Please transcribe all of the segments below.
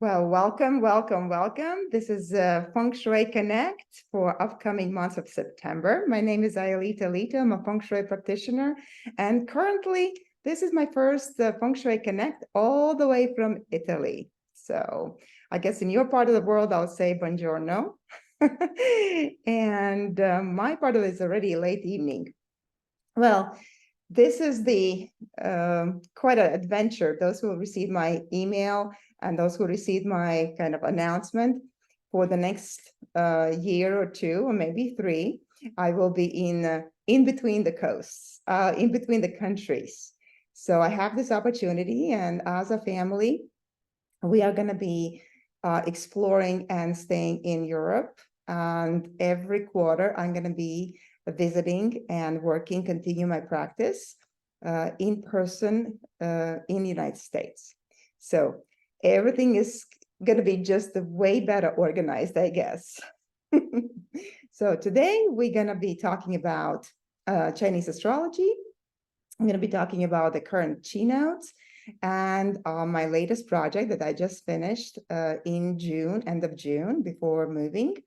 Well, welcome, welcome, welcome. This is Feng Shui Connect for upcoming months of September. My name is Ayalita Lito. I'm a Feng Shui practitioner, and currently this is my first Feng Shui Connect all the way from Italy. So I guess in your part of the world, I'll say buongiorno. And my part of it is already late evening. Well, this is the quite an adventure. Those who receive my email and those who receive my kind of announcement for the next year or two, or maybe three, I will be in between the coasts, in between the countries. So I have this opportunity, and as a family, we are going to be exploring and staying in Europe. And every quarter, I'm going to be visiting and working, continue my practice in person in the United States. So everything is going to be just way better organized, I guess. So today we're going to be talking about Chinese astrology. I'm going to be talking about the current keynotes and my latest project that I just finished in June, end of June, before moving.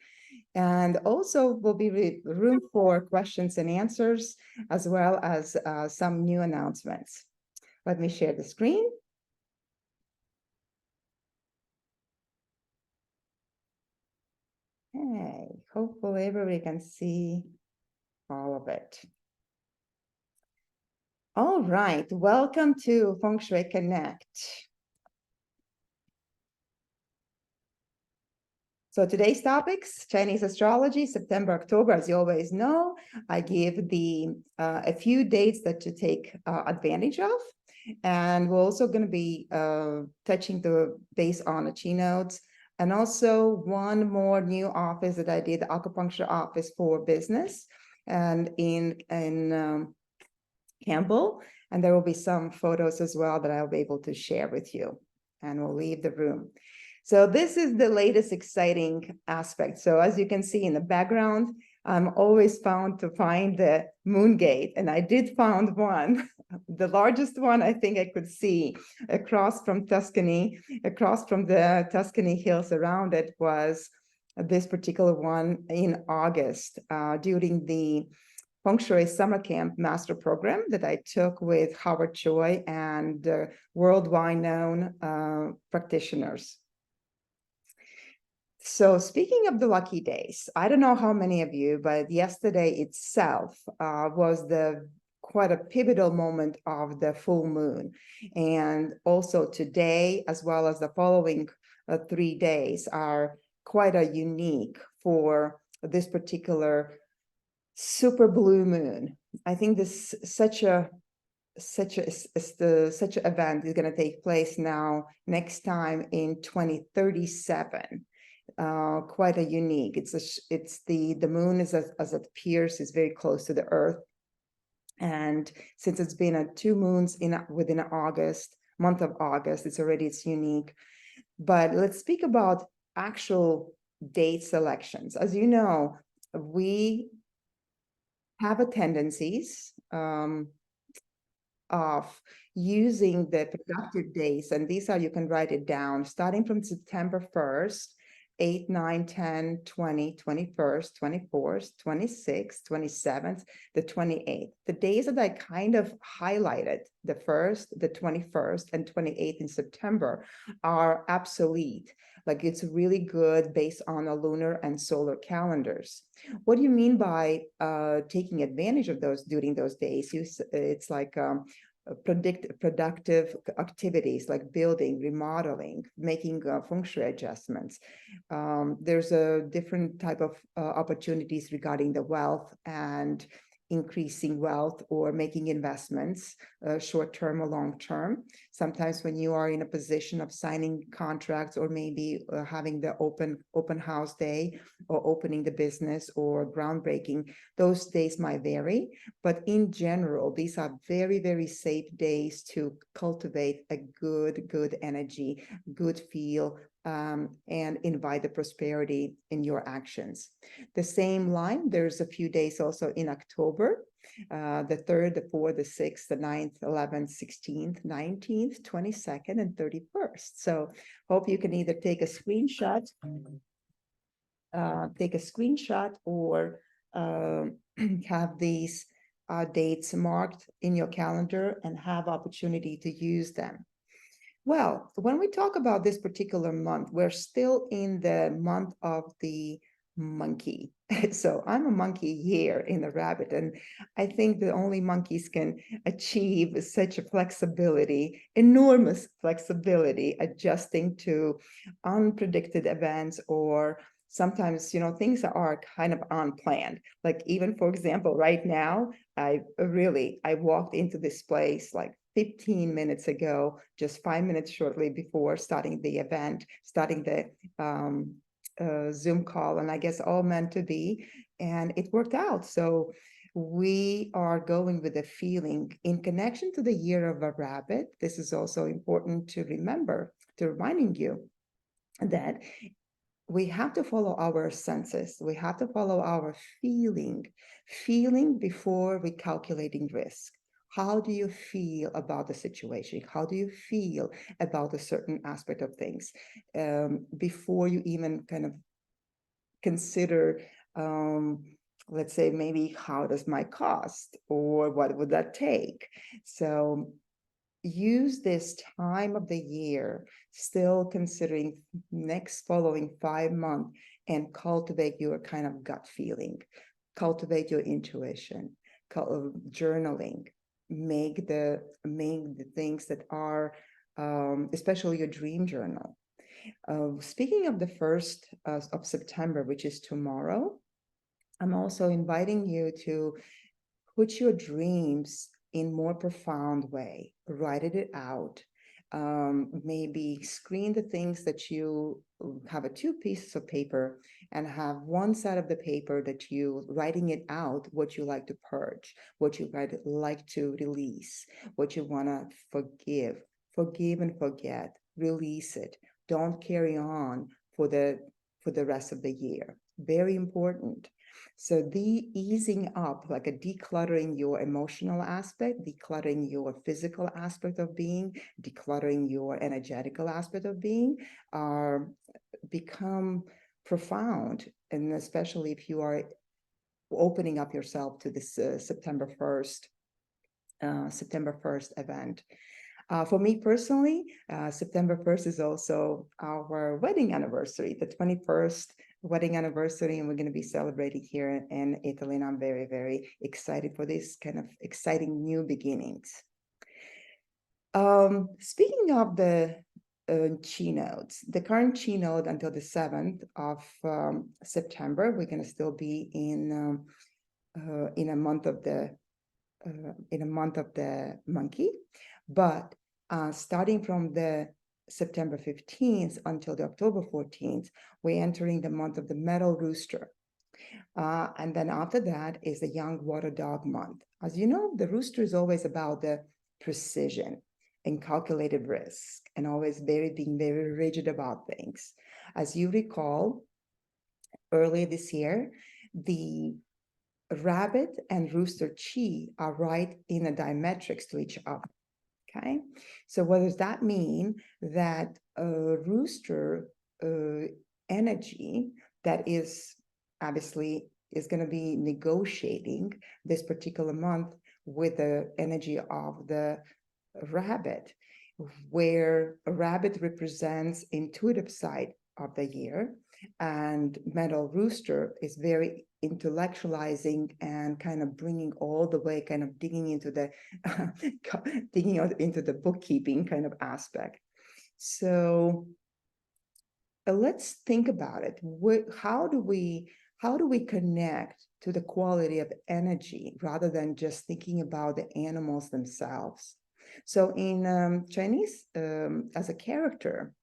And also will be room for questions and answers, as well as some new announcements. Let me share the screen. Hey, hopefully everybody can see all of it. All right, welcome to Feng Shui Connect. So today's topics, Chinese astrology, September, October. As you always know, I give a few dates that to take advantage of. And we're also going to be touching the base on the keynotes. And also one more new office that I did, the acupuncture office for business, and in Campbell. And there will be some photos as well that I'll be able to share with you. And we'll leave the room. So this is the latest exciting aspect. So as you can see in the background, I'm always found to find the moon gate, and I did found one, the largest one I think I could see across from Tuscany, across from the Tuscany hills around it was this particular one in August during the Feng Shui Summer Camp Master Program that I took with Howard Choi and worldwide known practitioners. So speaking of the lucky days, I don't know how many of you, but yesterday itself was quite a pivotal moment of the full moon. And also today, as well as the following 3 days, are quite a unique for this particular super blue moon. I think this such an event is going to take place now next time in 2037. Quite a unique. It's the moon as it appears is very close to the Earth, and since it's been 2 moons within August, month of August, it's unique. But let's speak about actual date selections. As you know, we have a tendencies of using the productive days, and these are, you can write it down, starting from September 1st, 8, 9, 10, 20, 21st, 24th, 26th, 27th, the 28th. The days that I kind of highlighted, the 1st, the 21st, and 28th in September, are obsolete. Like, it's really good based on the lunar and solar calendars. What do you mean by taking advantage of those during those days? It's like productive activities like building, remodeling, making feng shui adjustments. There's a different type of opportunities regarding the wealth and increasing wealth or making investments, short-term or long-term. Sometimes when you are in a position of signing contracts or maybe having the open house day or opening the business or groundbreaking, those days might vary. But in general, these are very, very safe days to cultivate a good energy, good feel, and invite the prosperity in your actions. The same line, there's a few days also in October, the 3rd, the 4th, the 6th, the 9th, 11th, 16th, 19th, 22nd, and 31st. So hope you can either take a screenshot, or have these dates marked in your calendar and have opportunity to use them. Well, when we talk about this particular month, we're still in the month of the monkey. So I'm a monkey here in the rabbit, and I think the only monkeys can achieve such a flexibility, enormous flexibility, adjusting to unpredicted events, or sometimes, things that are kind of unplanned. Like even, for example, right now, I walked into this place like 15 minutes ago, just 5 minutes shortly before starting the event, starting the Zoom call, and I guess all meant to be, and it worked out. So we are going with a feeling in connection to the year of a rabbit. This is also important to remember, to reminding you that we have to follow our senses. We have to follow our feeling before we calculating risk. How do you feel about the situation? How do you feel about a certain aspect of things before you even kind of consider, let's say, maybe how does my cost, or what would that take? So use this time of the year, still considering next following 5 months, and cultivate your kind of gut feeling, cultivate your intuition, journaling, make the things that are, especially your dream journal. Speaking of the 1st of September, which is tomorrow, I'm also inviting you to put your dreams in more profound way, write it out, maybe screen the things that you have 2 pieces of paper, and have one side of the paper that you writing it out, what you like to purge, what you like to release, what you want to forgive and forget, release it. Don't carry on for the rest of the year. Very important. So the easing up, like a decluttering your emotional aspect, decluttering your physical aspect of being, decluttering your energetical aspect of being, become profound. And especially if you are opening up yourself to this September 1st event. For me personally, September 1st is also our wedding anniversary, the 21st wedding anniversary, and we're going to be celebrating here in Italy, and I'm very, very excited for this kind of exciting new beginnings. Speaking of the keynotes, the current keynote until the 7th of September, we're going to still be in a month of the monkey, but starting from the September 15th until the October 14th, we're entering the month of the metal rooster. And then after that is the young water dog month. As you know, the rooster is always about the precision and calculated risk, and always being very rigid about things. As you recall, earlier this year, the rabbit and rooster chi are right in a diametrics to each other. Okay, so what does that mean? That rooster energy that is obviously is going to be negotiating this particular month with the energy of the rabbit, where a rabbit represents intuitive side of the year, and metal rooster is very intellectualizing and kind of bringing all the way, kind of digging into the bookkeeping kind of aspect. So let's think about it. How do we connect to the quality of energy rather than just thinking about the animals themselves? So in Chinese, as a character,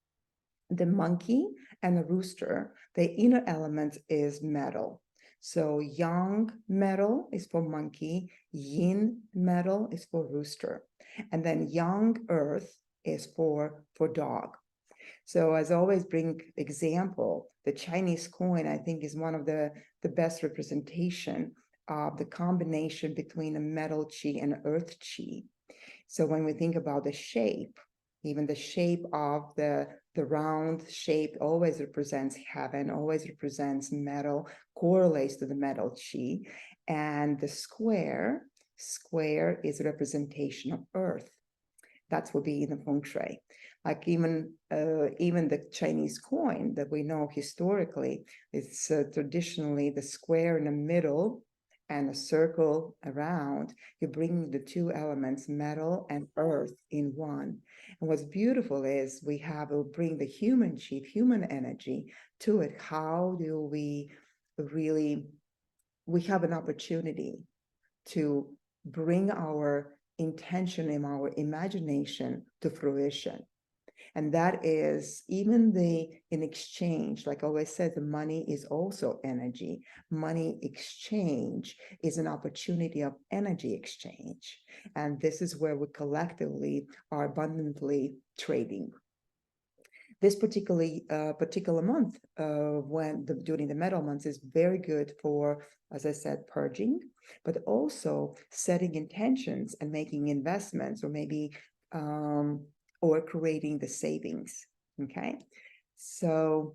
the monkey and the rooster, the inner element is metal. So yang metal is for monkey, yin metal is for rooster, and then yang earth is for dog. So as I always bring example, the Chinese coin, I think, is one of the best representation of the combination between a metal qi and earth qi. So when we think about the shape, even the shape of the round shape always represents heaven, always represents metal, correlates to the metal qi. And the square is a representation of earth. That's what be in the feng shui. Like even the Chinese coin that we know historically, it's traditionally the square in the middle and a circle around. You bring the two elements, metal and earth, in one. And what's beautiful is we bring the human chi, human energy to it. How do we we have an opportunity to bring our intention and our imagination to fruition. And that is even in exchange, like I always said, the money is also energy. Money exchange is an opportunity of energy exchange. And this is where we collectively are abundantly trading. This particular month, during the metal months, is very good for, as I said, purging, but also setting intentions and making investments, or maybe or creating the savings. Okay, so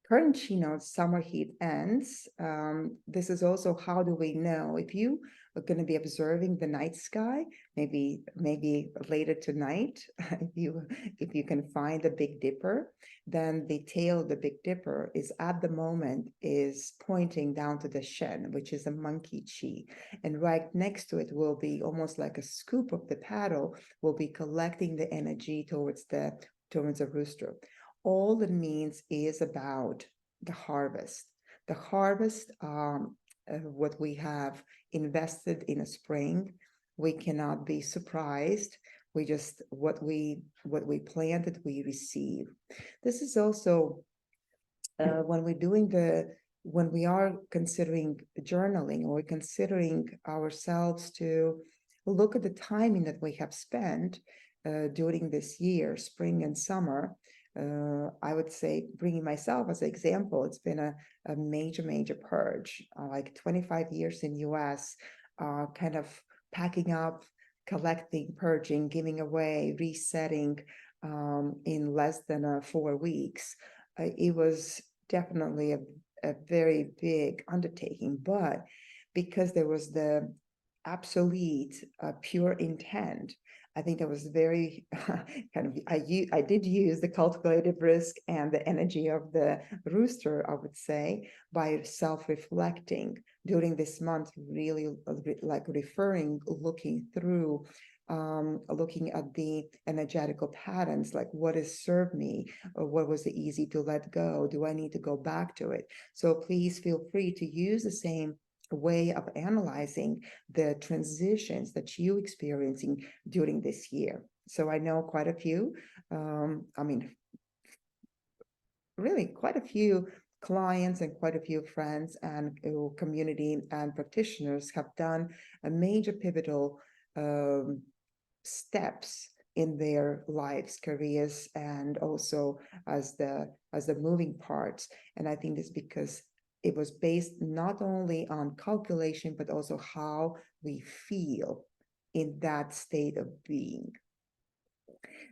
current keynote, summer heat ends. This is also, how do we know? If you are going to be observing the night sky, maybe later tonight, if you can find the Big Dipper, then the tail of the Big Dipper is at the moment is pointing down to the Shen, which is a monkey chi, and right next to it will be almost like a scoop of the paddle, will be collecting the energy towards a rooster. All it means is about the harvest. The harvest, what we have invested in a spring, we cannot be surprised. We just, what we planted, we receive. This is also when we are considering journaling, or considering ourselves to look at the timing that we have spent during this year, spring and summer. I would say, bringing myself as an example, it's been a major purge, like 25 years in US, kind of packing up, collecting, purging, giving away, resetting in less than 4 weeks. It was definitely a very big undertaking, but because there was the absolute pure intent, I think I was very I did use the calculated risk and the energy of the rooster, I would say, by self-reflecting during this month, really like looking through, looking at the energetical patterns, like what has served me, or what was easy to let go. Do I need to go back to it? So please feel free to use the same way of analyzing the transitions that you experiencing during this year. So I know quite a few, really quite a few clients and quite a few friends and community and practitioners have done a major pivotal steps in their lives, careers, and also as the moving parts. And I think this because it was based not only on calculation, but also how we feel in that state of being.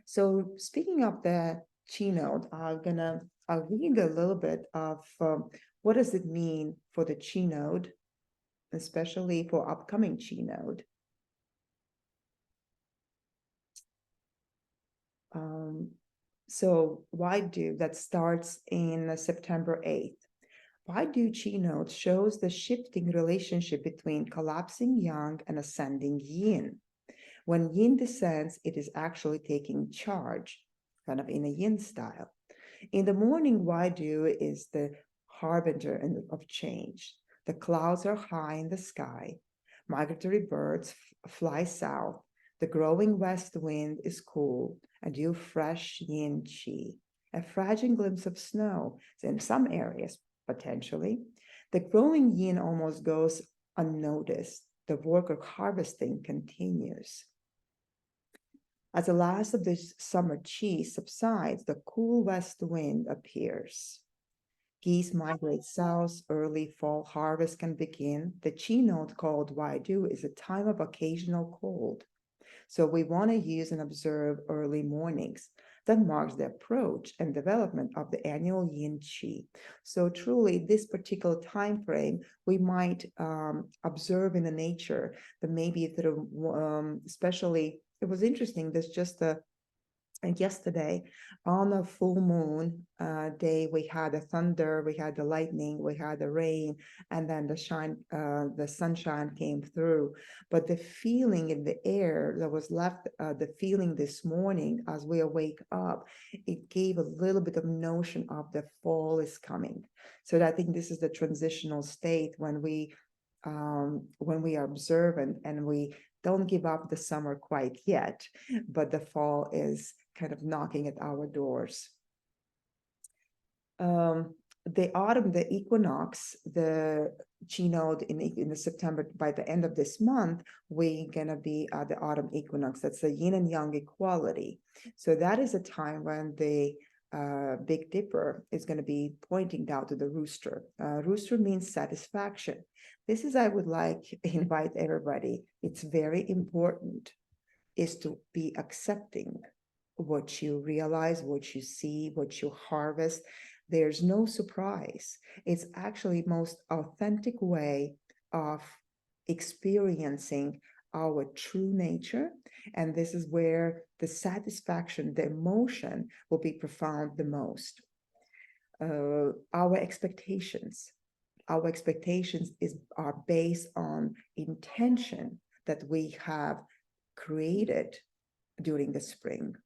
So speaking of the keynote, I'll read a little bit of what does it mean for the keynote, especially for upcoming keynote. So that starts in September 8th. Why do keynote shows the shifting relationship between collapsing yang and ascending yin. When yin descends, it is actually taking charge, kind of in a yin style. In the morning, Waidu is the harbinger of change. The clouds are high in the sky. Migratory birds fly south. The growing west wind is cool, and you fresh yin qi. A fragile glimpse of snow in some areas, potentially. The growing yin almost goes unnoticed. the work of harvesting continues. As the last of this summer chi subsides, the cool west wind appears. Geese migrate south, early fall harvest can begin. The chi node called Waidu is a time of occasional cold. So we want to use and observe early mornings. That marks the approach and development of the annual yin chi. So truly, this particular time frame, we might observe in the nature that maybe through, especially, it was interesting, there's just and yesterday on a full moon day, we had the thunder, we had the lightning, we had the rain, and then the sunshine came through. But the feeling in the air that was left, the feeling this morning as we wake up, it gave a little bit of notion of the fall is coming. So I think this is the transitional state when we are observant and we don't give up the summer quite yet, but the fall is kind of knocking at our doors. The autumn, the equinox, the chi node in the September, by the end of this month, we're gonna be at the autumn equinox. That's the yin and yang equality. So that is a time when the Big Dipper is going to be pointing down to the rooster. Rooster means satisfaction. This is, I would like to invite everybody, it's very important, is to be accepting what you realize, what you see, what you harvest. There's no surprise. It's actually most authentic way of experiencing our true nature. And this is where the satisfaction, the emotion will be profound the most. Our expectations are based on intention that we have created during the spring.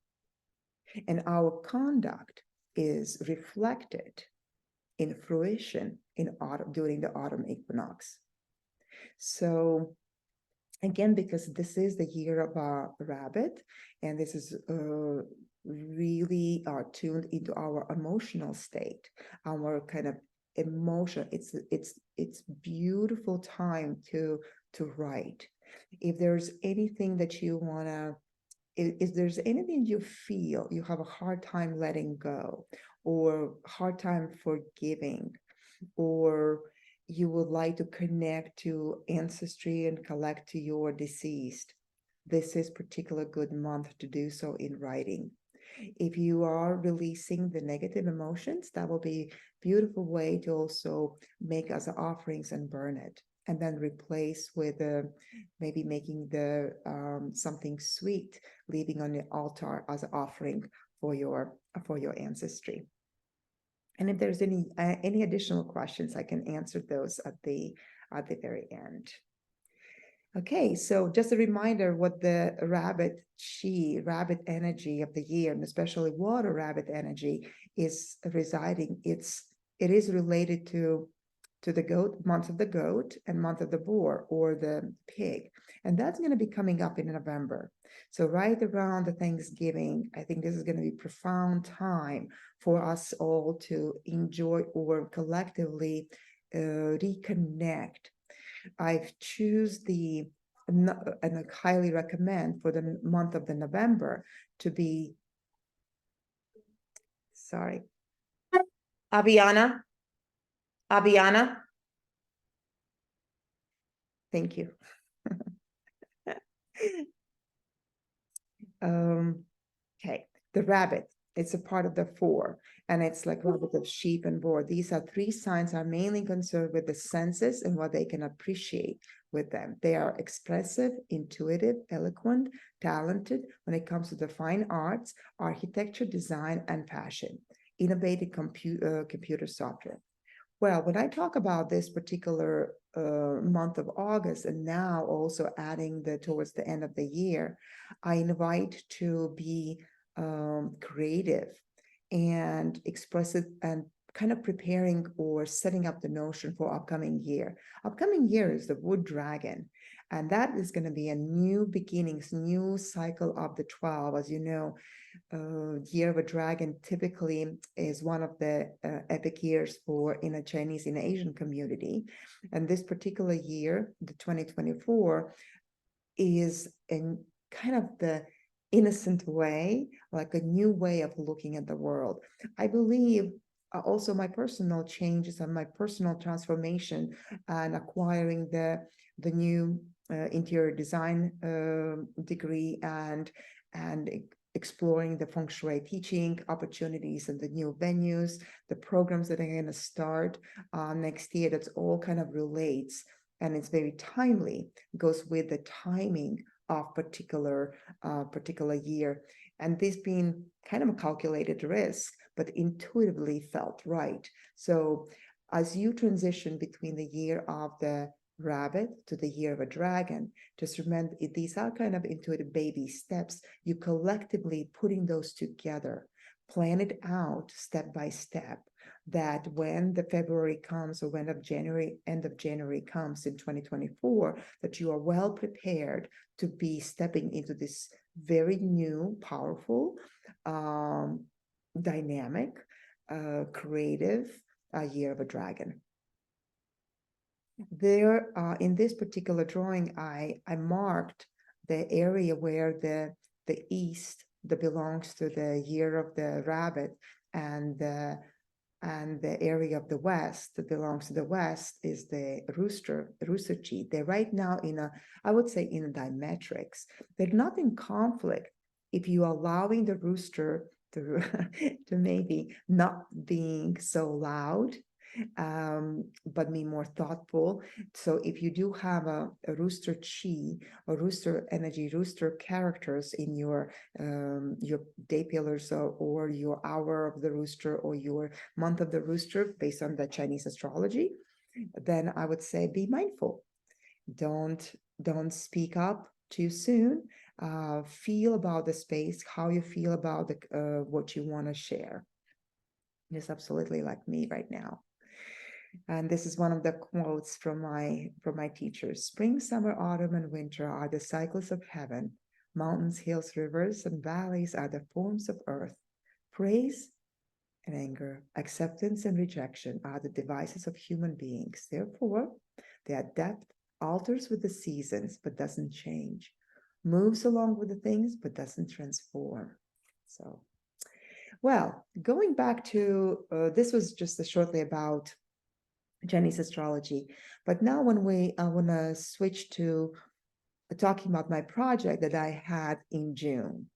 And our conduct is reflected in fruition in autumn, during the autumn equinox. So again, because this is the year of a rabbit, and this is really tuned into our emotional state, our kind of emotion. It's beautiful time to write. If there's anything that you wanna, if there's anything you feel you have a hard time letting go, or hard time forgiving, or you would like to connect to ancestry and collect to your deceased, this is particular good month to do so in writing. If you are releasing the negative emotions, that will be a beautiful way to also make as offerings and burn it, and then replace with maybe making the something sweet, leaving on the altar as an offering for your ancestry. And if there's any additional questions, I can answer those at the very end. Okay, so just a reminder what the rabbit energy of the year, and especially water rabbit energy, is residing. It is related to the goat, month of the goat, and month of the boar or the pig. And that's going to be coming up in November. So right around the Thanksgiving, I think this is going to be a profound time for us all to enjoy or collectively reconnect. I've choose and I highly recommend for the month of the November to be, sorry, Aviana, thank you. Okay, the rabbit, it's a part of the four, and it's like rabbit of sheep and boar. These are three signs are mainly concerned with the senses and what they can appreciate with them. They are expressive, intuitive, eloquent, talented when it comes to the fine arts, architecture, design, and fashion, innovative computer software. Well, when I talk about this particular month of August, and now also adding towards the end of the year, I invite to be creative and expressive and kind of preparing or setting up the notion for upcoming year. Upcoming year is the wood dragon, and that is going to be a new beginnings, new cycle of the 12. As you know, Year of a Dragon typically is one of the epic years for in a Chinese, in Asian community. And this particular year, the 2024, is in kind of the innocent way, like a new way of looking at the world. I believe also my personal changes and my personal transformation and acquiring the new interior design degree and exploring the feng shui teaching opportunities and the new venues, the programs that are going to start next year. That's all kind of relates, and it's very timely, goes with the timing of particular year. And this being kind of a calculated risk, but intuitively felt right. So as you transition between the year of the rabbit to the year of a dragon, just remember these are kind of intuitive baby steps. You collectively putting those together, plan it out step by step, that when the February comes or when end of January comes in 2024, that you are well prepared to be stepping into this very new, powerful, dynamic, creative year of a dragon. There, in this particular drawing, I marked the area where the east that belongs to the year of the rabbit, and the area of the west that belongs to the west is the rooster chi. They're right now in a, I would say, in a diametrics. They're not in conflict if you are allowing the rooster to to maybe not being so loud, but be more thoughtful. So if you do have a rooster chi or rooster energy, rooster characters in your day pillars, or your hour of the rooster or your month of the rooster based on the Chinese astrology, then I would say be mindful. Don't speak up too soon. Feel about the space, how you feel about the what you want to share. It's absolutely like me right now. And this is one of the quotes from my teachers. Spring, summer, autumn, and winter are the cycles of heaven. Mountains, hills, rivers, and valleys are the forms of earth. Praise and anger, acceptance and rejection are the devices of human beings. Therefore, their depth alters with the seasons, but doesn't change. Moves along with the things, but doesn't transform. So, well, going back to, this was just shortly about Chinese astrology. But now when I want to switch to talking about my project that I had in June.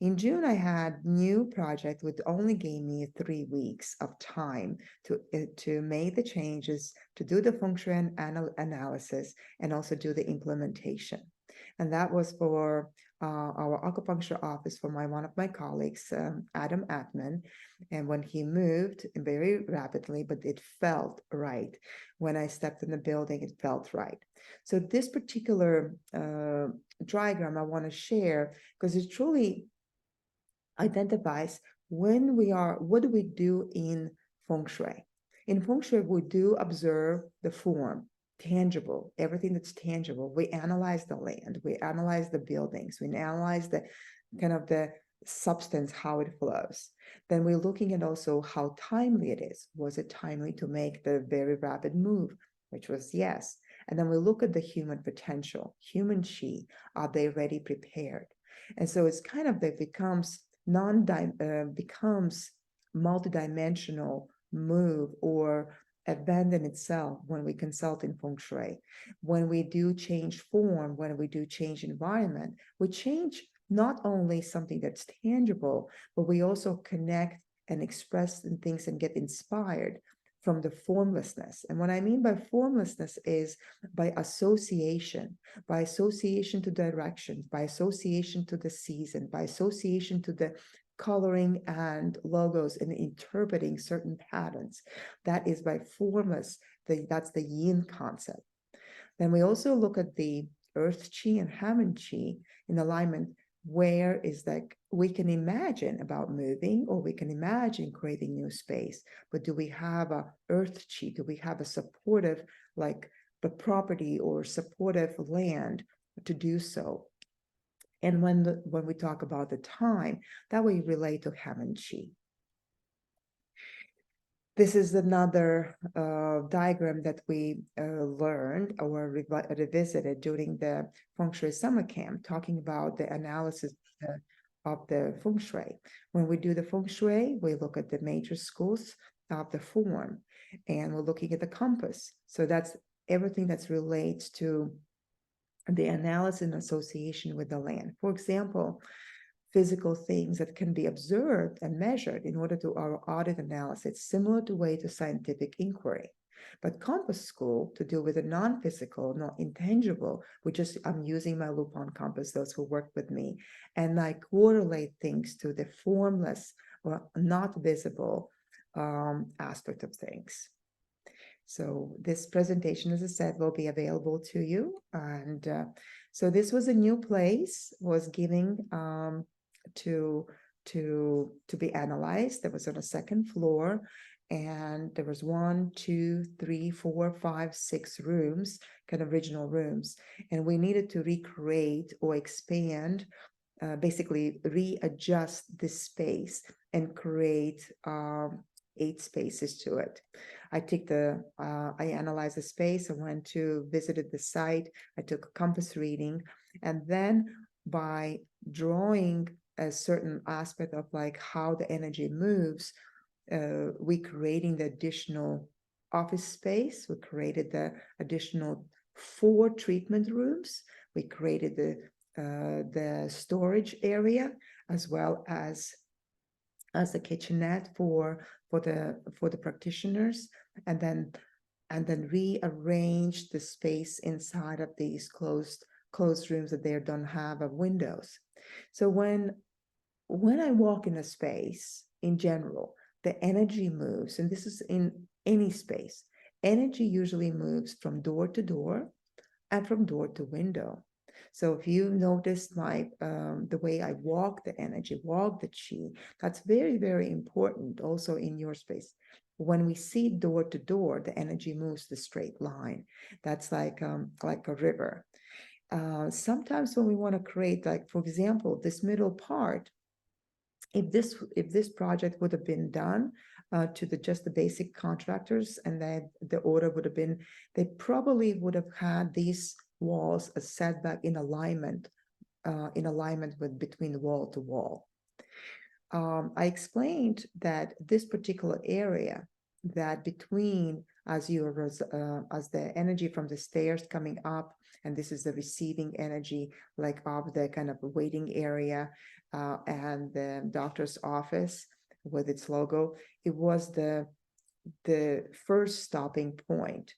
In June, I had new project which only gave me 3 weeks of time to make the changes, to do the feng shui analysis, and also do the implementation. And that was for our acupuncture office for one of my colleagues, Adam Atman. And when he moved very rapidly, but it felt right. When I stepped in the building, it felt right. So this particular diagram I want to share, because it truly identifies what do we do in feng shui. In feng shui, we do observe the form, tangible, everything that's tangible. We analyze the land, we analyze the buildings, we analyze the kind of the substance, how it flows. Then we're looking at also how timely it is. Was it timely to make the very rapid move? Which was yes. And then we look at the human potential, human chi. Are they ready, prepared? And so it's kind of that becomes becomes multidimensional move or event in itself when we consult in feng shui. When we do change form, when we do change environment, we change not only something that's tangible, but we also connect and express things and get inspired from the formlessness. And what I mean by formlessness is by association to directions, by association to the season, by association to the coloring and logos and interpreting certain patterns. That is by formless, that's the yin concept. Then we also look at the earth chi and heaven chi in alignment. where is like, we can imagine about moving, or we can imagine creating new space, but do we have a earth chi? Do we have a supportive, like the property or supportive land to do so? And when we talk about the time, that we relate to heaven chi. This is another diagram that we learned or revisited during the Feng Shui summer camp, talking about the analysis of the Feng Shui. When we do the Feng Shui, we look at the major schools of the form, and we're looking at the compass. So that's everything that's relates to the analysis and association with the land. For example, physical things that can be observed and measured in order to our audit analysis, similar to way to scientific inquiry. But compass school, to deal with the non-physical, not intangible, I'm using my Lupon compass, those who work with me, and I correlate things to the formless or not visible aspect of things. So this presentation, as I said, will be available to you. And so this was a new place, was giving to be analyzed. That was on a second floor, and there was 1, 2, 3, 4, 5, 6 rooms, kind of original rooms, and we needed to recreate or expand, basically readjust this space and create 8 spaces to it. I analyzed the space. I went to visited the site. I took a compass reading, and then by drawing a certain aspect of like how the energy moves, we creating the additional office space. We created the additional 4 treatment rooms. We created the storage area, as well as a kitchenette for the practitioners, and then rearrange the space inside of these closed rooms that they don't have windows. So when I walk in a space, in general, the energy moves, and this is in any space. Energy usually moves from door to door and from door to window. So if you notice the way I walk the energy, walk the chi, that's very, very important also in your space. When we see door to door, the energy moves the straight line. That's like a river. Sometimes when we want to create, like, for example, this middle part, if this project would have been done to just the basic contractors, and then the order would have been, they probably would have had these walls a setback in alignment with between wall to wall. I explained that this particular area, that between as the energy from the stairs coming up, and this is the receiving energy, like of the kind of waiting area, and the doctor's office with its logo, it was the first stopping point.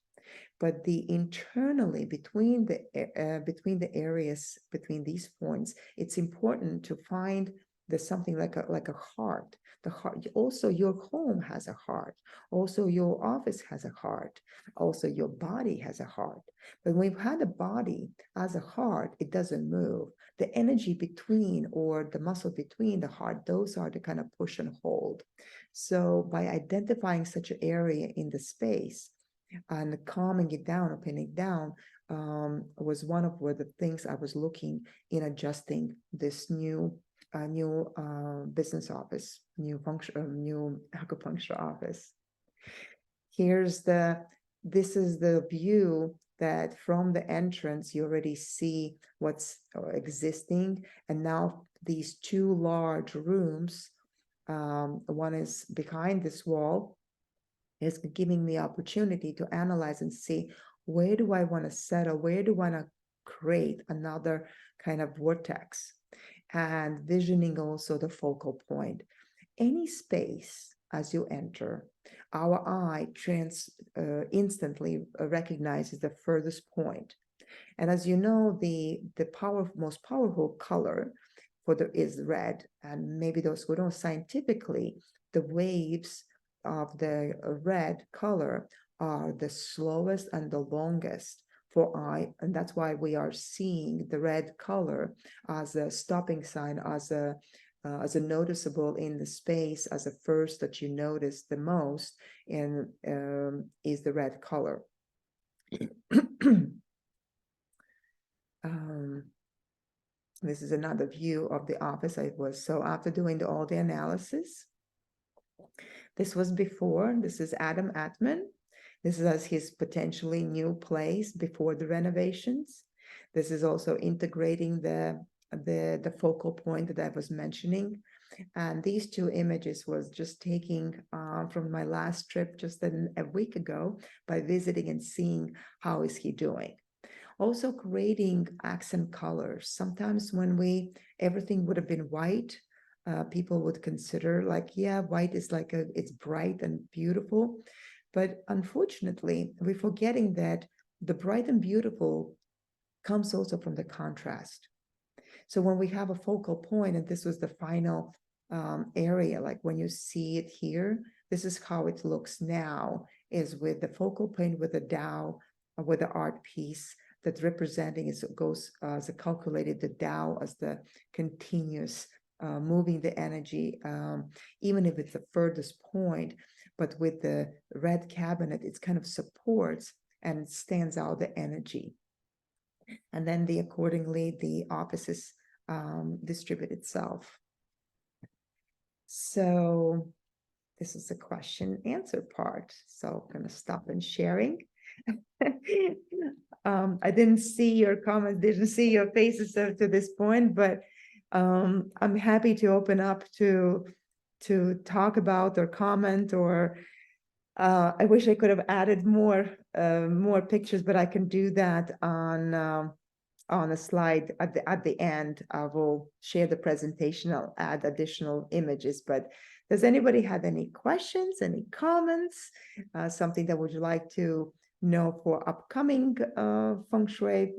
But internally between the areas between these points, it's important to find there's something like a heart. The heart, also your home has a heart. Also your office has a heart. Also your body has a heart. But when we've had a body as a heart, it doesn't move. The energy between, or the muscle between the heart, those are the kind of push and hold. So by identifying such an area in the space and calming it down, opening it down, was one of the things I was looking in adjusting this new business office, new acupuncture office. This is the view that from the entrance you already see what's existing, and now these 2 large rooms, one is behind this wall, is giving me opportunity to analyze and see, where do I want to settle, where do I want to create another kind of vortex, and visioning also the focal point. Any space as you enter, our eye instantly recognizes the furthest point. And as you know, the most powerful color is red. And maybe those who don't, scientifically, the waves of the red color are the slowest and the longest for I, and that's why we are seeing the red color as a stopping sign, as a noticeable in the space, as a first that you notice the most, and is the red color. This is another view of the office. So after doing all the analysis, this was before. This is Adam Atman. This is his potentially new place before the renovations. This is also integrating the focal point that I was mentioning. And these two images was just taking from my last trip just a week ago by visiting and seeing how is he doing. Also creating accent colors. Sometimes when everything would have been white, people would consider like, yeah, white is like it's bright and beautiful. But unfortunately, we're forgetting that the bright and beautiful comes also from the contrast. So when we have a focal point, and this was the final area, like when you see it here, this is how it looks now, is with the focal point with the Tao, with the art piece that's representing, it goes as a calculated the Tao as the continuous moving the energy, even if it's the furthest point, but with the red cabinet, it's kind of supports and stands out the energy. And then accordingly, the offices distribute itself. So this is the question answer part. So I'm going to stop and sharing. I didn't see your comments, didn't see your faces up to this point, but I'm happy to open up to talk about or comment, or I wish I could have added more pictures, but I can do that on a slide at the end. I will share the presentation. I'll add additional images, but does anybody have any questions, any comments, something that would you like to know for upcoming Feng Shui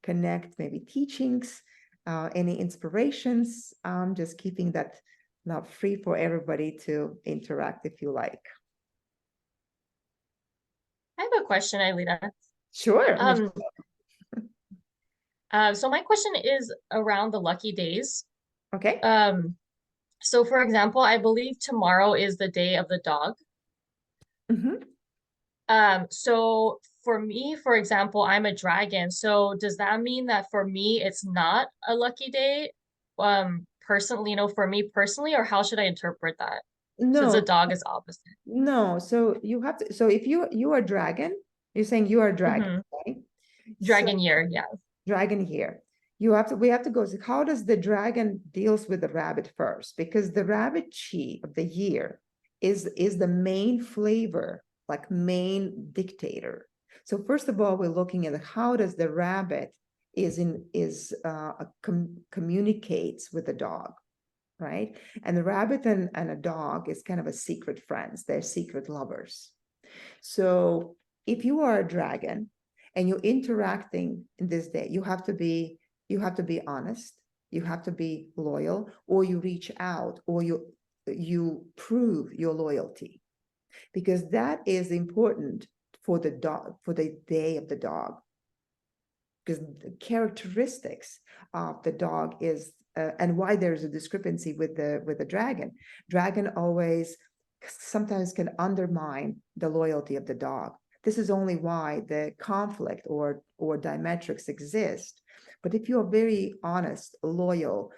Connect, maybe teachings, any inspirations? Just keeping that now free for everybody to interact if you like. I have a question, Aelita. Sure. So my question is around the lucky days. Okay. So for example, I believe tomorrow is the day of the dog. So for me, for example, I'm a dragon. So does that mean that for me, it's not a lucky day? Personally, for me personally, or how should I interpret that? No. Since the dog is opposite. No, so you have to, so if you are dragon, you're saying you are dragon, right? Dragon year, yeah. Dragon year. We have to go, so how does the dragon deals with the rabbit first? Because the rabbit chi of the year is the main flavor, like main dictator. So first of all, we're looking at how does the rabbit communicates with the dog, right? And the rabbit and a dog is kind of a secret friends. They're secret lovers. So if you are a dragon and you're interacting in this day, you have to be honest, you have to be loyal, or you reach out, or you prove your loyalty, because that is important for the dog, for the day of the dog, because the characteristics of the dog is and why there's a discrepancy with the dragon always sometimes can undermine the loyalty of the dog. This is only why the conflict or diametrics exist. But if you're very honest, loyal,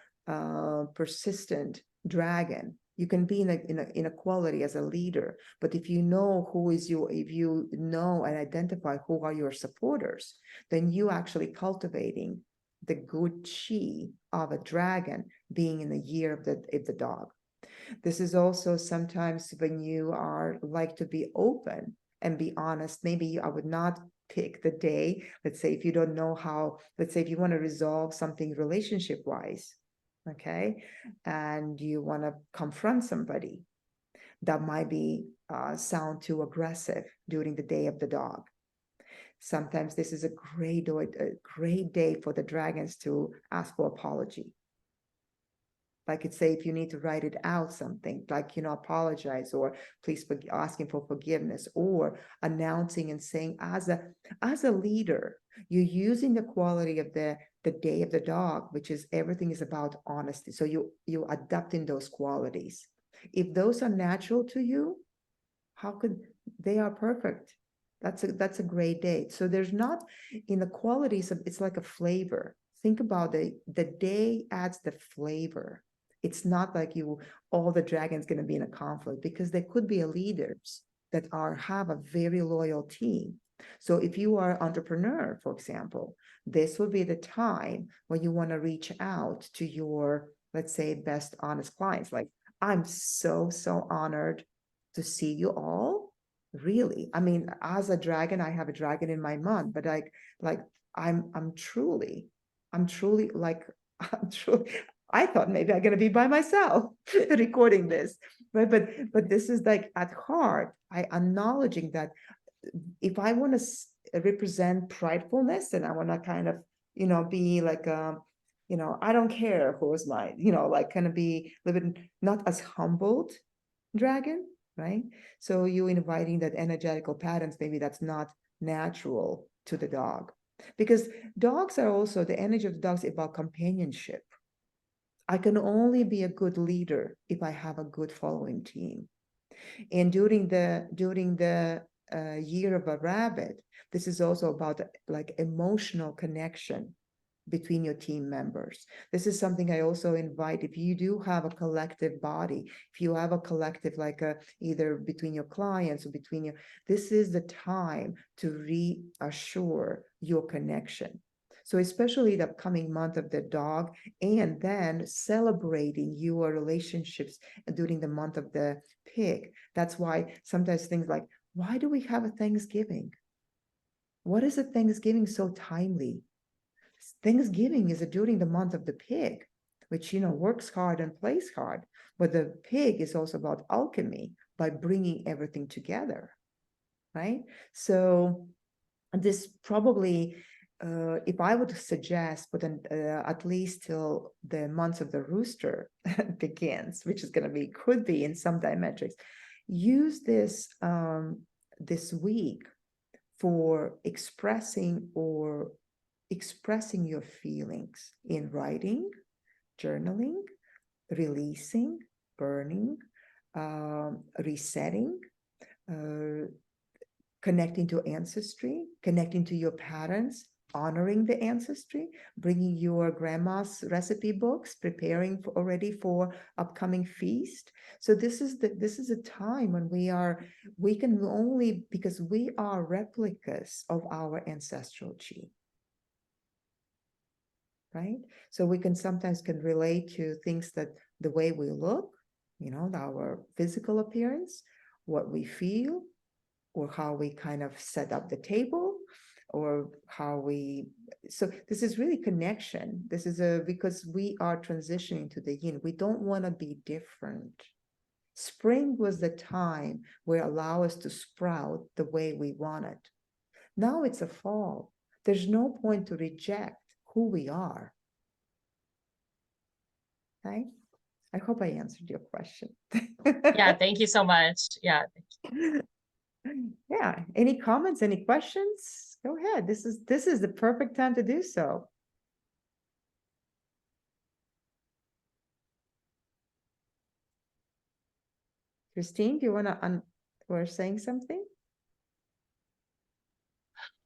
persistent dragon, you can be in a quality as a leader. But if you know if you know and identify who are your supporters, then you actually cultivating the good chi of a dragon being in the year of the dog. This is also sometimes when you are like to be open and be honest. Maybe I would not pick the day. Let's say if you don't know how, let's say if you want to resolve something relationship wise, okay, and you want to confront somebody, that might be sound too aggressive during the day of the dog. Sometimes this is a great day for the dragons to ask for apology. Like it's say if you need to write it out something, like, apologize, or please asking for forgiveness, or announcing and saying as a leader, you're using the quality of the day of the dog, which is everything is about honesty. So you adapting those qualities. If those are natural to you, how could they are perfect? That's a great day. So there's not in the qualities of, it's like a flavor. Think about the day adds the flavor. It's not like all the dragons going to be in a conflict, because there could be leaders that have a very loyal team. So if you are an entrepreneur, for example, this would be the time when you want to reach out to your, let's say, best honest clients. Like, I'm so honored to see you all. Really, I mean, as a dragon, I have a dragon in my month, but like I'm truly like I'm truly, I thought maybe I'm gonna be by myself recording this, but this is like at heart, I acknowledging that if I want to represent pridefulness, and I want to kind of, be like I don't care who's my, like kind of be a little bit not as humbled dragon, right? So you inviting that energetical patterns, maybe that's not natural to the dog, because dogs are also, the energy of the dogs about companionship. I can only be a good leader if I have a good following team. And during the year of a rabbit, this is also about like emotional connection between your team members. This is something I also invite, if you do have a collective body, if you have a collective, like either between your clients or between your, this is the time to reassure your connection. So especially the upcoming month of the dog, and then celebrating your relationships during the month of the pig. That's why sometimes things like, why do we have a Thanksgiving? What is a Thanksgiving so timely? Thanksgiving is during the month of the pig, which, works hard and plays hard. But the pig is also about alchemy by bringing everything together, right? So this probably, if I would suggest, but at least till the month of the rooster begins, which is going to be, could be in some diametrics, use this this week for expressing your feelings in writing, journaling, releasing, burning, resetting, connecting to ancestry, connecting to your patterns, honoring the ancestry, bringing your grandma's recipe books, preparing already for upcoming feast. So this is a time when we can only, because we are replicas of our ancestral chi. Right? So we can sometimes relate to things that the way we look, our physical appearance, what we feel, or how we kind of set up the table, or how we, so this is really connection. This is because we are transitioning to the yin. We don't want to be different. Spring was the time where allow us to sprout the way we want it. Now it's a fall. There's no point to reject who we are. Right? I hope I answered your question. Yeah, thank you so much. Yeah. Yeah. Any comments, any questions? Go ahead. This is the perfect time to do so. Christine, do you want to we're saying something?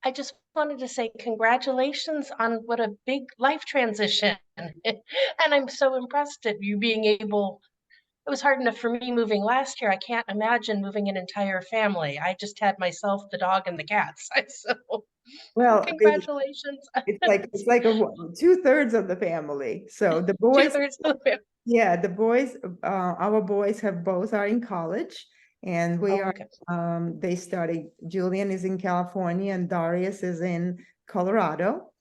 I just wanted to say congratulations on what a big life transition. And I'm so impressed at you being able, it was hard enough for me moving last year. I can't imagine moving an entire family. I just had myself, the dog, and the cats. So Well, congratulations. it's like 2/3 of the family. So the boys, 2/3 of the family. yeah, the boys, our boys have both are in college, and we are, they study, Julian is in California and Darius is in Colorado,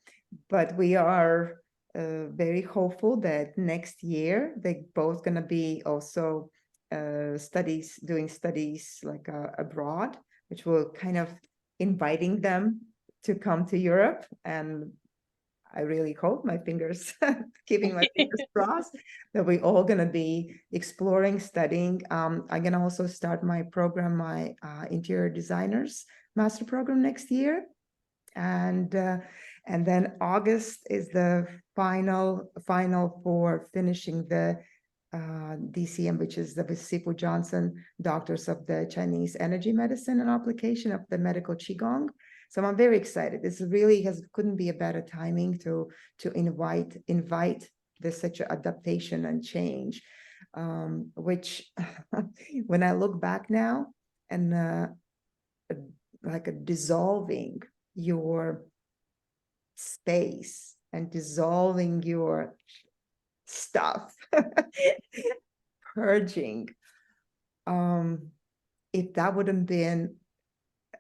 but we are very hopeful that next year they both gonna be also doing studies like abroad, which will kind of inviting them to come to Europe. And I really hope my fingers, keeping my fingers crossed, that we're all gonna be exploring, studying. I'm gonna also start my program, my interior designers master program next year. And then August is the final for finishing the DCM, which is the Sifu Johnson Doctors of the Chinese Energy Medicine and application of the medical Qigong. So I'm very excited. This really couldn't be a better timing to invite this such an adaptation and change, which when I look back now and like a dissolving your space and dissolving your stuff, purging. If that wouldn't been,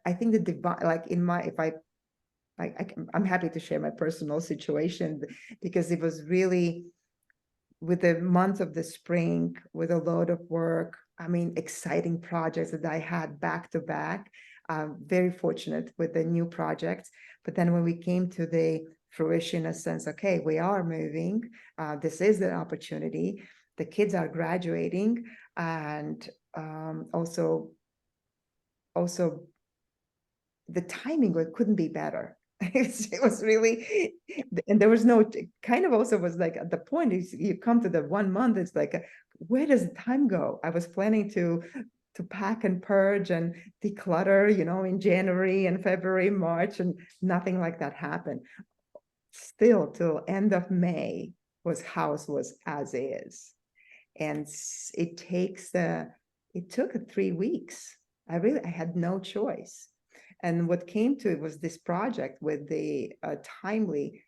I think the divine, like in my, if I'm happy to share my personal situation, because it was really with the month of the spring, with a load of work, I mean, exciting projects that I had back to back. Very fortunate with the new projects. But then when we came to the fruition, a sense, okay, we are moving. This is the opportunity. The kids are graduating, and also the timing couldn't be better. It was really, and there was no kind of also was like at the point you come to the 1 month, it's like, where does the time go? I was planning to pack and purge and declutter, in January and February, March, and nothing like that happened. Still till end of May house was as is. And it took 3 weeks. I had no choice. And what came to it was this project with the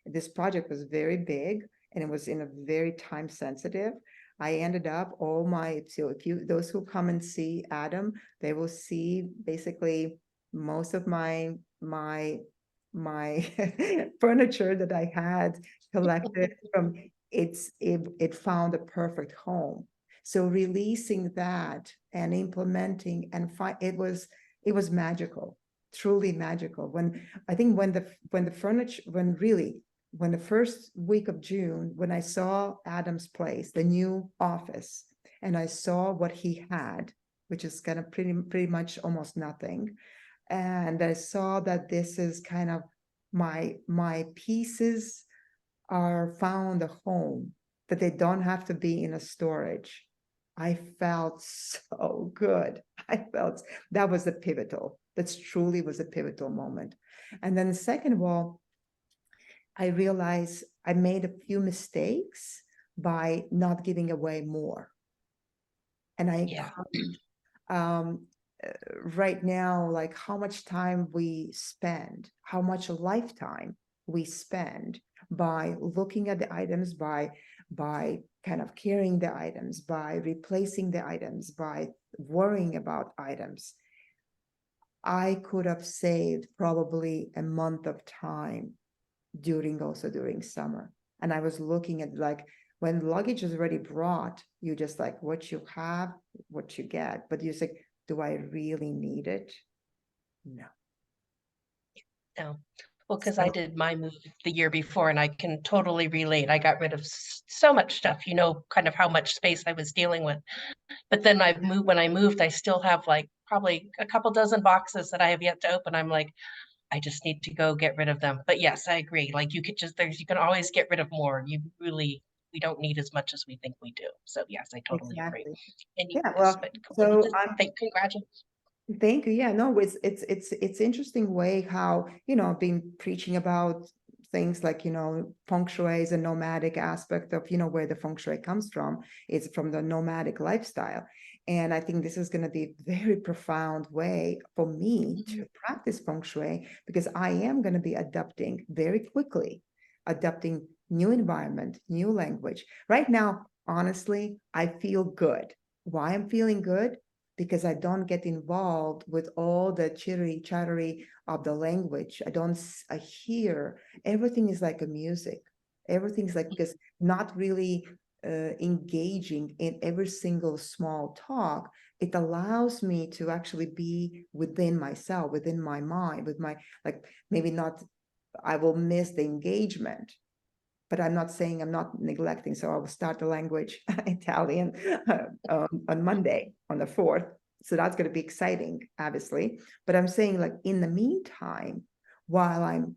this project was very big and it was in a very time sensitive. I ended up so those who come and see Adam, they will see basically most of my furniture that I had collected from it found a perfect home. So releasing that and implementing and it was magical, truly magical. When the first week of June, when I saw Adam's place, the new office, and I saw what he had, which is kind of pretty much almost nothing. And I saw that this is kind of my pieces are found a home, that they don't have to be in a storage. I felt so good. I felt that was that truly was a pivotal moment. And then second of all, I realized I made a few mistakes by not giving away more. And right now, like how much time we spend, how much lifetime we spend by looking at the items, by kind of carrying the items, by replacing the items, by worrying about items. I could have saved probably a month of time during summer. And I was looking at like when luggage is already brought, you just like what you have, what you get. But you say, do I really need it? No. No. Well, because I did my move the year before and I can totally relate. I got rid of so much stuff, kind of how much space I was dealing with. But then when I moved, I still have like probably a couple dozen boxes that I have yet to open. I'm like, I just need to go get rid of them. But yes, I agree. Like you can always get rid of more. We don't need as much as we think we do. So yes, I totally agree. Congratulations. Thank you. Yeah, no, it's interesting way how, I've been preaching about things like, feng shui is a nomadic aspect of, where the feng shui comes from. It's from the nomadic lifestyle. And I think this is going to be a very profound way for me to practice feng shui, because I am going to be adapting very quickly, adapting new environment, new language. Right now, honestly, I feel good. Why I'm feeling good? Because I don't get involved with all the chattery of the language. I hear everything is like a music. Everything's like, because not really engaging in every single small talk, it allows me to actually be within myself, within my mind, with my, like, maybe not, I will miss the engagement, but I'm not saying I'm not neglecting. So I will start the language Italian on Monday, on the 4th. So that's going to be exciting, obviously. But I'm saying, like, in the meantime, while I'm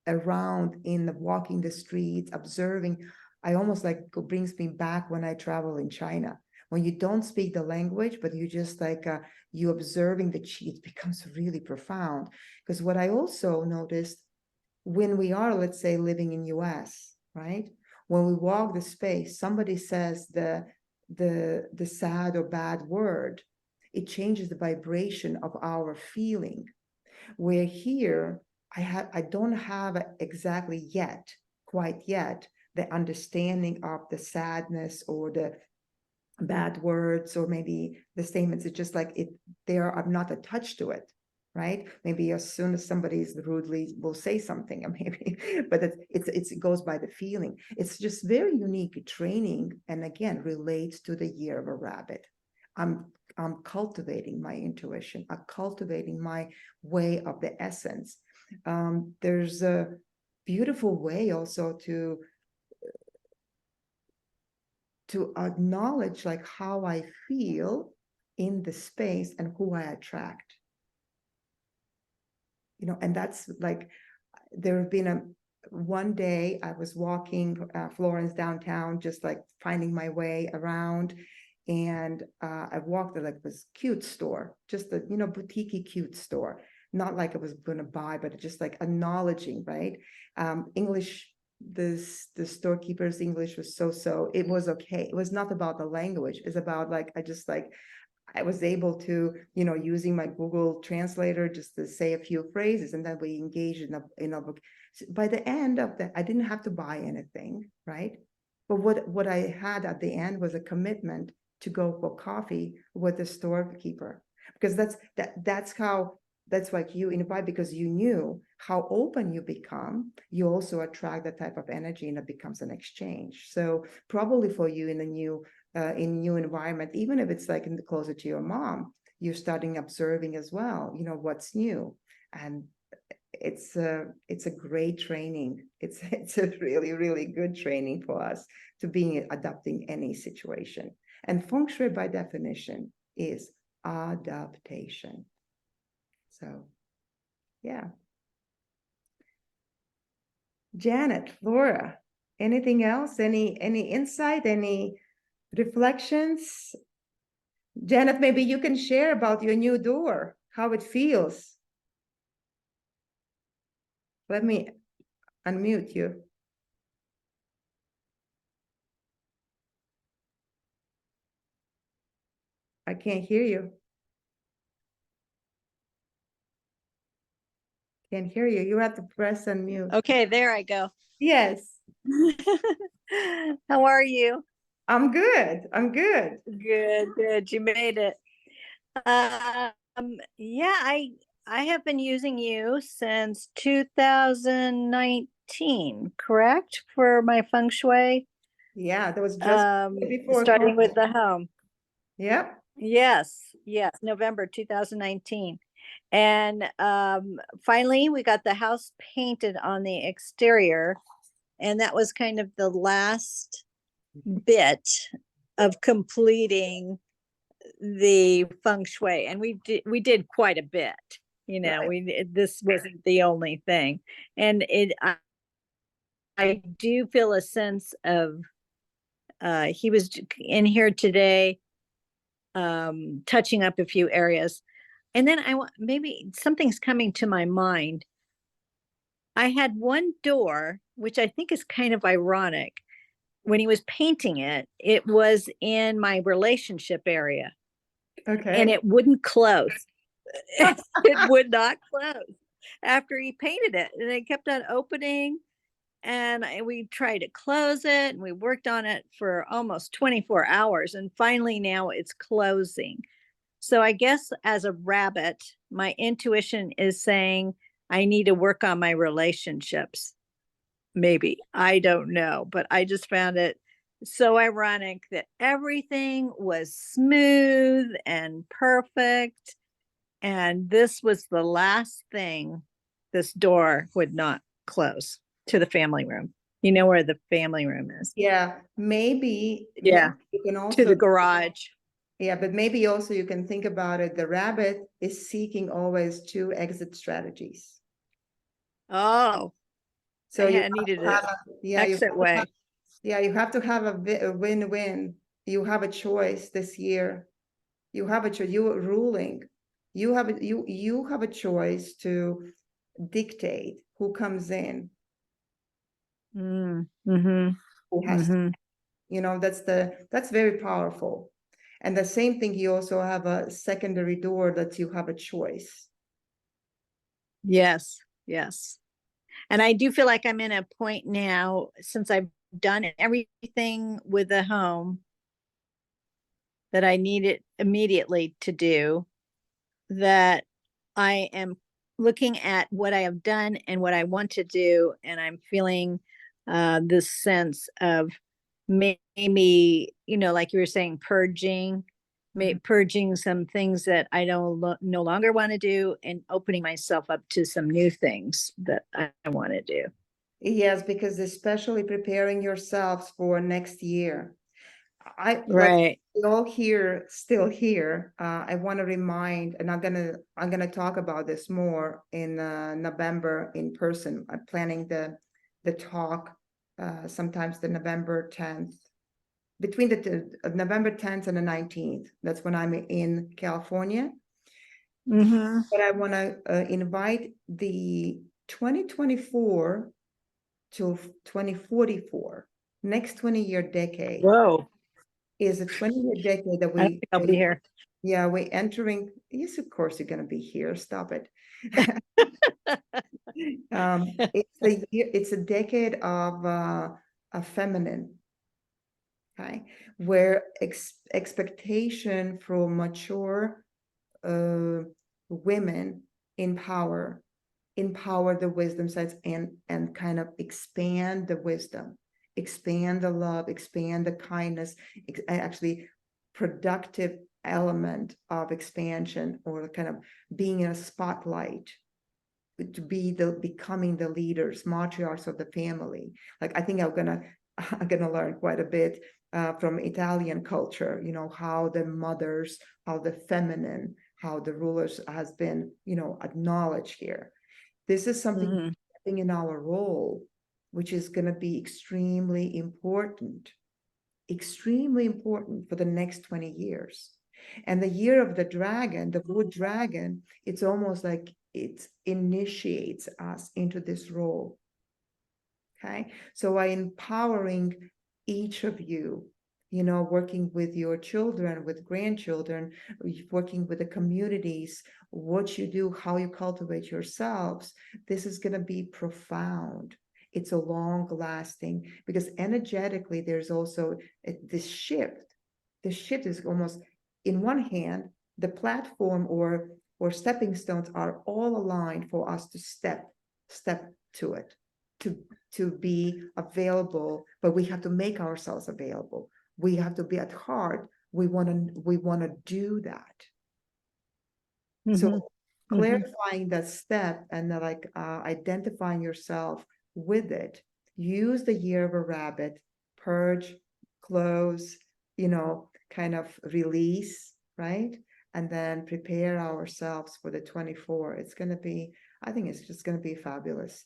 around walking the streets, observing, I almost like brings me back when I travel in China. When you don't speak the language, but you just like you observing it becomes really profound. Because what I also noticed, when we are, let's say, living in US, right? When we walk the space, somebody says the sad or bad word, it changes the vibration of our feeling. Where here, I don't have exactly quite yet, the understanding of the sadness or the bad words, or maybe the statements. It's just like I'm not attached to it, right? Maybe as soon as somebody's rudely will say something, maybe, but it goes by the feeling. It's just very unique training, and again, relates to the year of a rabbit. I'm cultivating my intuition. I'm cultivating my way of the essence. There's a beautiful way also to acknowledge like how I feel in the space and who I attract. And that's like, there have been one day I was walking Florence downtown, just like finding my way around. And I walked to like this cute store, just a, boutique cute store. Not like I was going to buy, but just like acknowledging, right? English, the storekeeper's English was so, it was okay. It was not about the language. It's about like, I was able to, using my Google Translator, just to say a few phrases, and then we engaged in a book. By the end of that, I didn't have to buy anything, right? But what I had at the end was a commitment to go for coffee with the storekeeper, because that's like you invite, because you knew how open you become, you also attract that type of energy, and it becomes an exchange. So probably for you in a new environment, even if it's like closer to your mom, you're starting observing as well, what's new. And it's a great training. It's a really, really good training for us to be adapting any situation. And feng shui by definition is adaptation. So, yeah. Janet, Laura, anything else? Any insight? Any reflections? Janet, maybe you can share about your new door, how it feels. Let me unmute you. I can't hear you. Can't hear you. You have to press unmute. Okay, there I go. Yes. How are you? I'm good. I'm good. Good. You made it. Yeah, I have been using you since 2019, correct? For my feng shui. Yeah, that was just before starting with COVID. the home. Yep. Yes, November 2019. And finally we got the house painted on the exterior, and that was kind of the last bit of completing the feng shui. And we did quite a bit, Right. this wasn't the only thing. And I do feel a sense of he was in here today touching up a few areas. And then maybe something's coming to my mind. I had one door, which I think is kind of ironic. When he was painting it, it was in my relationship area, Okay. and it wouldn't close. It would not close after he painted it, and it kept on opening. And we tried to close it, and we worked on it for almost 24 hours, and finally now it's closing. So I guess as a rabbit, my intuition is saying I need to work on my relationships. Maybe, I don't know, but I just found it so ironic that everything was smooth and perfect, and this was the last thing. This door would not close to the family room. You know where the family room is. Yeah, maybe. Yeah, You can to the also, garage. yeah, but maybe also you can think about it. The rabbit is seeking always two exit strategies. Oh, So you needed have, an yeah, you exit have to way. have- yeah, you have to have a win-win. You have a choice this year. You have a choice. You are ruling. You have you have a choice to dictate who comes in, Mm-hmm. who has, Mm-hmm. you know, that's very powerful. And the same thing, you also have a secondary door that you have a choice. Yes, yes. And I do feel like I'm in a point now, since I've done everything with the home that I needed immediately to do, that I am looking at what I have done and what I want to do, and I'm feeling this sense of maybe, like you were saying, purging, purging some things that I don't no longer want to do, and opening myself up to some new things that I want to do. Yes, because especially preparing yourselves for next year. I like Right. we all here, still here. I want to remind, and I'm gonna talk about this more in November in person. I'm planning the talk sometimes the November 10th, between November 10th and the 19th. That's when I'm in California. Mm-hmm. But I want to invite the 2024 to 2044, next 20-year decade. Whoa. Is a 20-year decade that I don't think I'll be here. yeah, we're entering. Yes, of course you're going to be here. Stop it. It's a decade of a feminine, okay, where expectation from mature women empower the wisdom sides and kind of expand the wisdom, expand the love, expand the kindness, actually productive element of expansion, or kind of being in a spotlight, to be becoming the leaders, matriarchs of the family. Like, I think I'm gonna learn quite a bit from Italian culture, how the mothers, how the feminine, how the rulers has been, acknowledged here. This is something in our role, which is going to be extremely important for the next 20 years. And the year of the dragon, the wood dragon, it's almost like it initiates us into this role. Okay, so by empowering each of you, working with your children, with grandchildren, working with the communities, what you do, how you cultivate yourselves, this is going to be profound. It's a long lasting, because energetically there's also this shift. The shift is almost, in one hand, the platform or stepping stones are all aligned for us to step to it, to be available, but we have to make ourselves available. We have to be at heart. We want to do that. So clarifying that step and identifying yourself with it. Use the year of a rabbit, purge, close, kind of release, right? And then prepare ourselves for the 24. It's going to be, I think it's just going to be fabulous.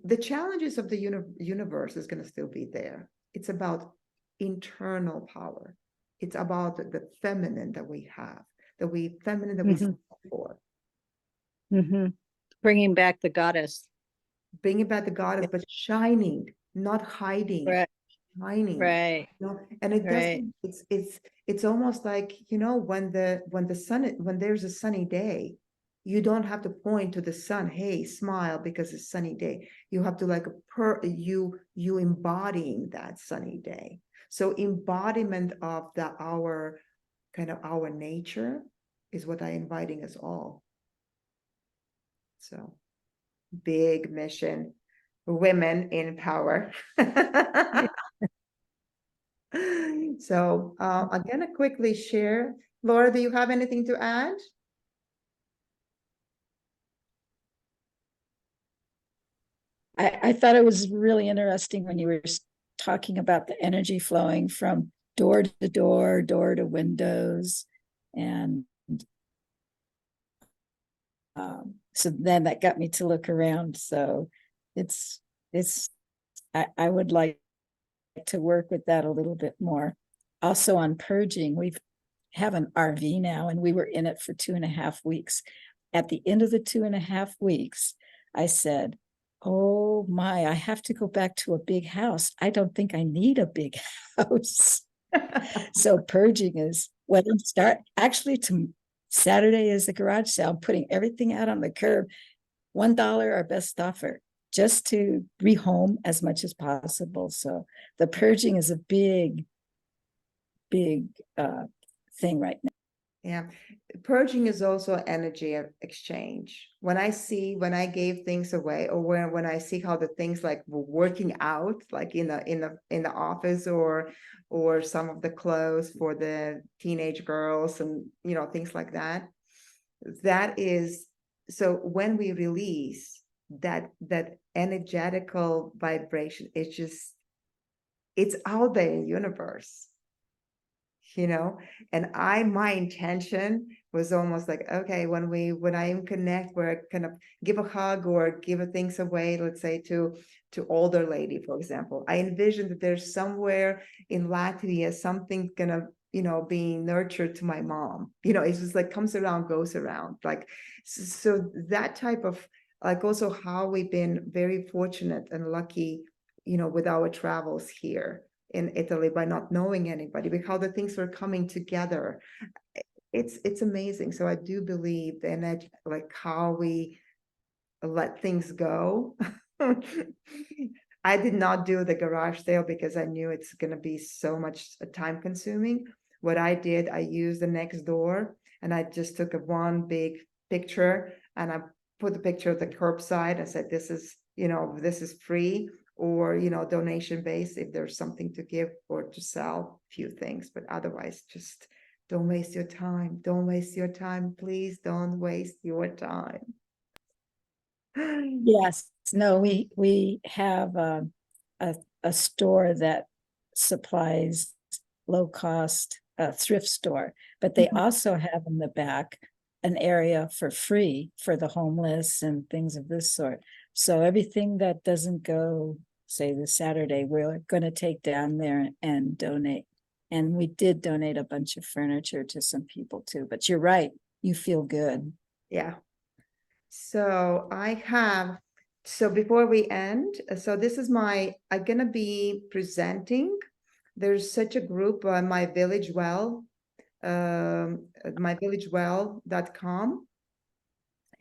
The challenges of the universe is going to still be there. It's about internal power. It's about the feminine that we have, we stand for. Bringing back the goddess. Bringing back the goddess, but shining, not hiding. Right. Shining. Right. And it right. doesn't, it's almost like, when there's a sunny day, you don't have to point to the sun, hey, smile because it's sunny day. You have to you embodying that sunny day. So embodiment of our nature is what I'm inviting us all. So big mission, women in power. So I'm gonna quickly share. Laura, do you have anything to add? I thought it was really interesting when you were talking about the energy flowing from door to door, door to windows. And so then that got me to look around. So it's, I would like to work with that a little bit more. Also on purging, we have an RV now and we were in it for 2.5 weeks. At the end of the 2.5 weeks, I said, oh my, I have to go back to a big house. I don't think I need a big house. So purging is when I start, actually to Saturday is the garage sale. I'm putting everything out on the curb. $1 our best offer, just to rehome as much as possible. So the purging is a big thing right now. Yeah, purging is also energy exchange. When I gave things away, or when I see how the things like were working out, like in the office, or some of the clothes for the teenage girls, and things like that. That is, so when we release that energetical vibration, it's out there in the universe. And my intention was almost like, okay, when I connect, where I kind of give a hug or give things away, let's say to older lady, for example, I envision that there's somewhere in Latvia something gonna being nurtured to my mom. It's just like comes around, goes around, like, so that type of, like, also how we've been very fortunate and lucky with our travels here in Italy, by not knowing anybody, because how the things were coming together. It's amazing. So I do believe the energy, like how we let things go. I did not do the garage sale because I knew it's going to be so much time consuming. What I did, I used the next door, and I just took one big picture, and I put the picture of the curbside. I said, this is free, or donation based if there's something to give or to sell, few things, but otherwise just don't waste your time. Don't waste your time, please. Don't waste your time. Yes, no, we have a store that supplies low cost thrift store, but they also have in the back an area for free for the homeless and things of this sort. So everything that doesn't go, say, the Saturday, we're going to take down there and donate. And we did donate a bunch of furniture to some people too. But you're right, you feel good. Yeah. So so before we end, so this is I'm gonna be presenting. There's such a group on My Village Well, myvillagewell.com.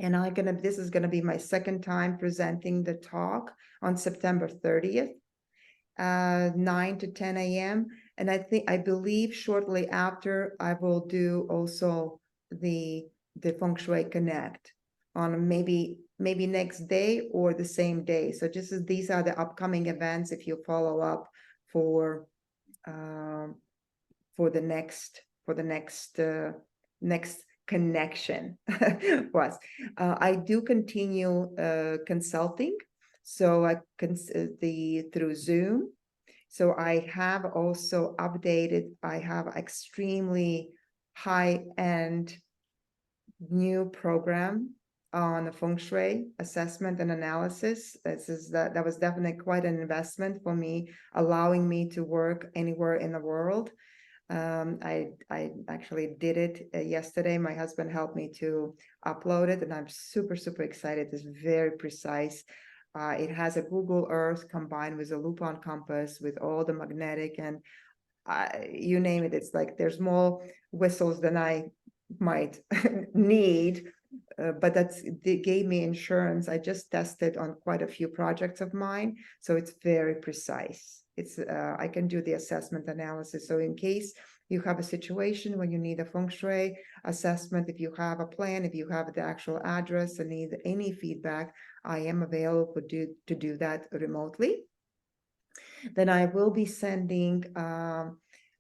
And this is gonna be my second time presenting the talk on September 30th, 9 to 10 a.m. And I believe shortly after I will do also the Feng Shui Connect on maybe next day or the same day. So these are the upcoming events if you follow up for the next connection was. I do continue consulting, so I through Zoom. So I have also updated. I have extremely high-end new program on the Feng Shui assessment and analysis. That was definitely quite an investment for me, allowing me to work anywhere in the world. I actually did it yesterday. My husband helped me to upload it, and I'm super excited. It's very precise. It has a Google Earth combined with a Lupon compass with all the magnetic and you name it. It's like there's more whistles than I might need, but they gave me insurance. I just tested on quite a few projects of mine, so it's very precise. I can do the assessment analysis. So in case you have a situation when you need a Feng Shui assessment, if you have a plan, if you have the actual address and need any feedback, I am available to do that remotely. Then I will be sending, I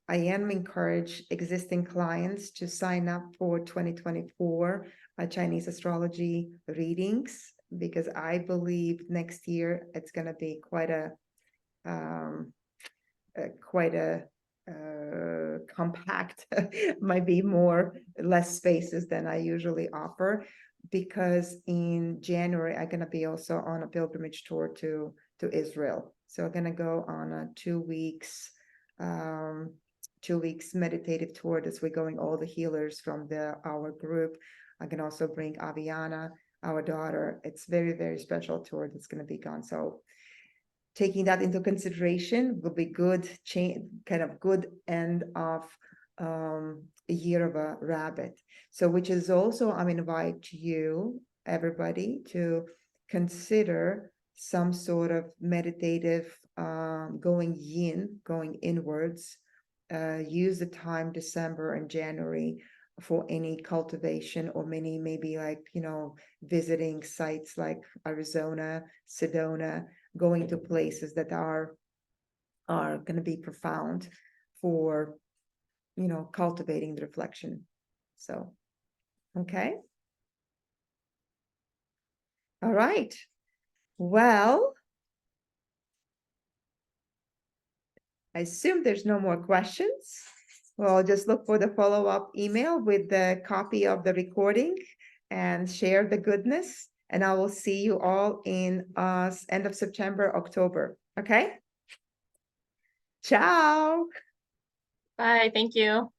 am encourage existing clients to sign up for 2024 Chinese astrology readings. because I believe next year it's gonna be quite a compact, might be less spaces than I usually offer, because in January I'm gonna be also on a pilgrimage tour to Israel. So I'm gonna go on a 2 weeks 2 weeks meditative tour. That's we're going all the healers from our group. I can also bring Aviana, our daughter. It's very, very special tour that's gonna be gone. So taking that into consideration will be good kind of good end of a year of a rabbit. So which is also, I'm invite you, everybody, to consider some sort of meditative going inwards. Use the time December and January for any cultivation, or many maybe like, visiting sites like Arizona, Sedona, going to places that are going to be profound for, cultivating the reflection. So, okay. All right. Well, I assume there's no more questions. Well, I'll just look for the follow-up email with the copy of the recording and share the goodness. And I will see you all in end of September, October. Okay? Ciao. Bye. Thank you.